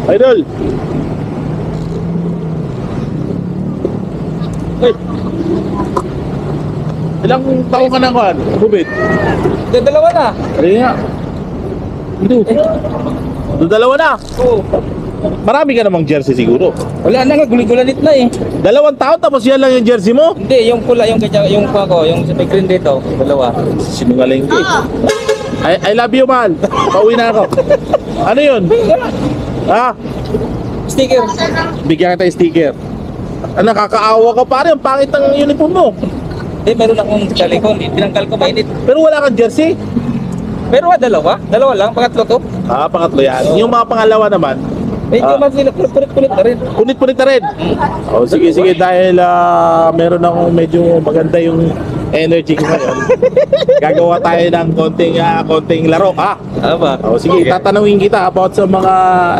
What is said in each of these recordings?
Idol. Hey. Ilang taong ka na kuhan? Bubit? Dalawa na. Ayun nga. Ito. Dalawa na. Oo. Marami ka namang jersey siguro. Wala na nga, gulit-gulanit na eh. 2 taon tapos yan lang yung jersey mo? Hindi, yung pula, yung ako, yung sa may green dito, dalawa. Sinungaling ka eh. I love you, mahal. Pauwi na ako. Ano yun? Ha? Sticker. Bigyan kita yung sticker. Nakakaawa ka pare, ang pangit ng uniform mo. Meron akong talikon, tinanggal ko mainit. Pero wala kang jersey. Pero dalawa lang, pangatlo to. Pangatlo yan. Yung mga pangalawa naman, Medyo mas kulit-kulit na rin. punit-punit na rin. Oh, sige, dahil meron akong medyo maganda yung energy ko ngayon. Gagawa tayo ng konting laro, ha? Aba. Oh, sige, tatanungin kita about sa mga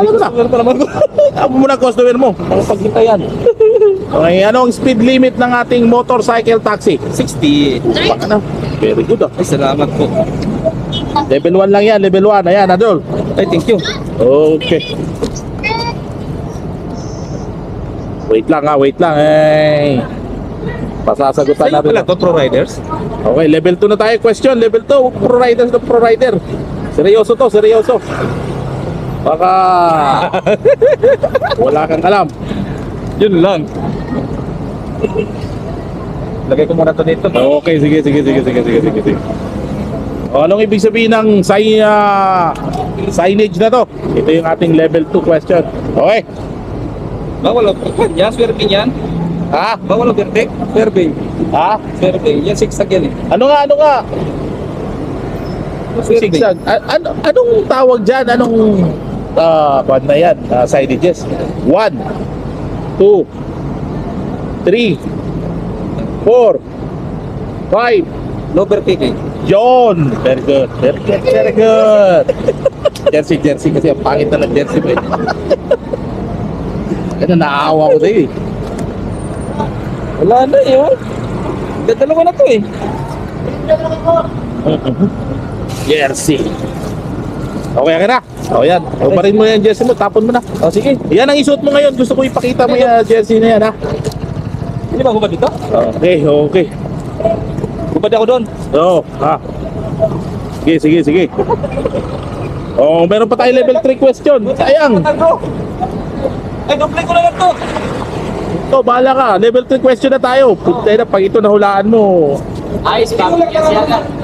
ano muna customer mo, mga paghintayan. Okay, ano ang speed limit ng ating motorcycle taxi? 60. Baka na. Very good, ah. Ay, salamat po. Level 1 lang yan, level 1. Ayan, Adol. Ay, thank you. Okay. Wait lang. Eh. Pasasagutan Sa'yo natin. pala to, Pro Riders? Okay, level 2 na tayo. Question, level 2. Pro riders na pro rider. Seryoso to, seryoso. Baka wala kang alam. Yun lang. Lagay ko muna to dito. Okay, sige. O, anong ibig sabihin ng signage na to? Ito yung ating level 2 question. Okay. Bawal ang yan, swerving yan. Ha? Bawal ang vertex, swerving. Ha? Swerving, yan zigzag yan eh. Ano nga? Swerving. Zigzag. Anong tawag dyan? Anong kwan na yan? Signages? 1 2 3 4 5 No vertex. Yon! Very good. Jersey kasi ang pangit na ng jersey mo eh. Kaya naaawa ko sa'yo eh. Wala na yun. Dalawa na to eh. Jersey. Okay ka na? O yan. Uparin mo yan jersey mo. Tapon mo na. O sige. Yan ang isuot mo ngayon. Gusto ko ipakita mo yung jersey na yan ha. Hindi ba hubad dito? Okay. Hubad ako doon. Oo. Ha. Sige. Oh, meron pa tayo level 3 question. Sayang. Ay, doble ko lang ito. Ito, bahala ka. Level 3 question na tayo. Punta na, pag ito nahulaan mo, Ayos pa.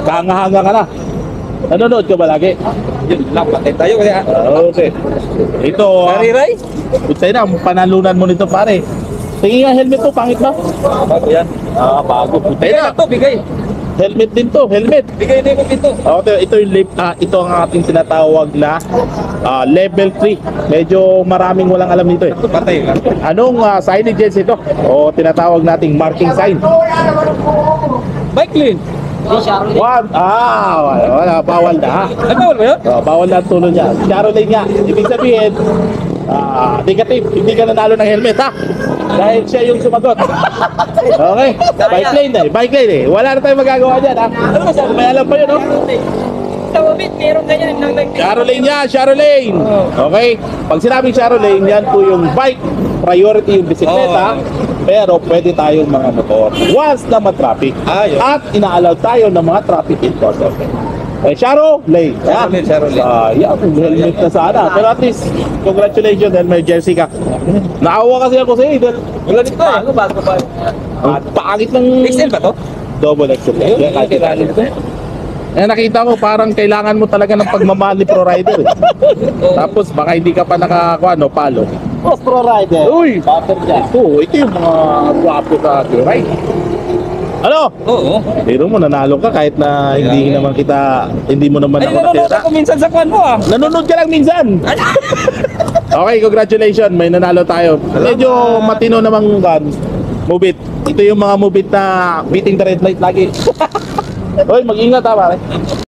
kangahanga ka na. Nanonood ka ba lagi? Yun lang, patay tayo kaya. Okay. Ito, Nariray? punta na, panalunan mo nito pare. Tingin nga helmet to, pangit ba? Bago yan. Bago. Punta Bigay na. na to, bigay. Helmet din to, helmet. Bigay na yung dito. Ito ang ating tinatawag na level 3. Medyo maraming walang alam nito eh. Patay lang. Anong signages ito? O tinatawag nating marking sign? Bike lane. Wala, bawal na. Ay, bawal ba yun? Bawal na ang tulo niya. Charolay nga. Ibig sabihin, negative, hindi ka nanalo ng helmet ha. Dahil siya yung sumagot. Okay? Bike lane eh. Wala na tayong magagawa dyan ha. May alam pa yun no? Sa Wabit, meron ganyan nang Charolane. Okay? Pag sinabing Charolane, yan po yung bike. Priority yung bisikleta. Pero pwede tayong mga motor. Once na matraffic. Yun. At inaalaw tayo ng mga traffic enforcer. Charolane. Yan, helmet na sana. Pero at least, congratulations dahil may jersey ka. Naawa kasi ako sa'yo. Wala dito eh. Bago pa. Ang pangit ng... XL ba to? Double XL. Yan, nakita ko parang kailangan mo talaga ng pagmamahal ni Pro Rider. Tapos baka hindi ka pa nakakuha, no, palo. Pro Rider. Uy! Ito yung mga guwapo sa ride. Ano? Oo. Pero mo, nanalo ka kahit na hindi naman hindi mo naman Ay, ako nanonood natira. ako minsan sa kwan mo ah. Nanonood ka lang minsan. Okay, congratulations. May nanalo tayo. Medyo matino namang mubit. Ito yung mga mubit na beating the red light lagi. Hoy, mag-ingat ha, pare.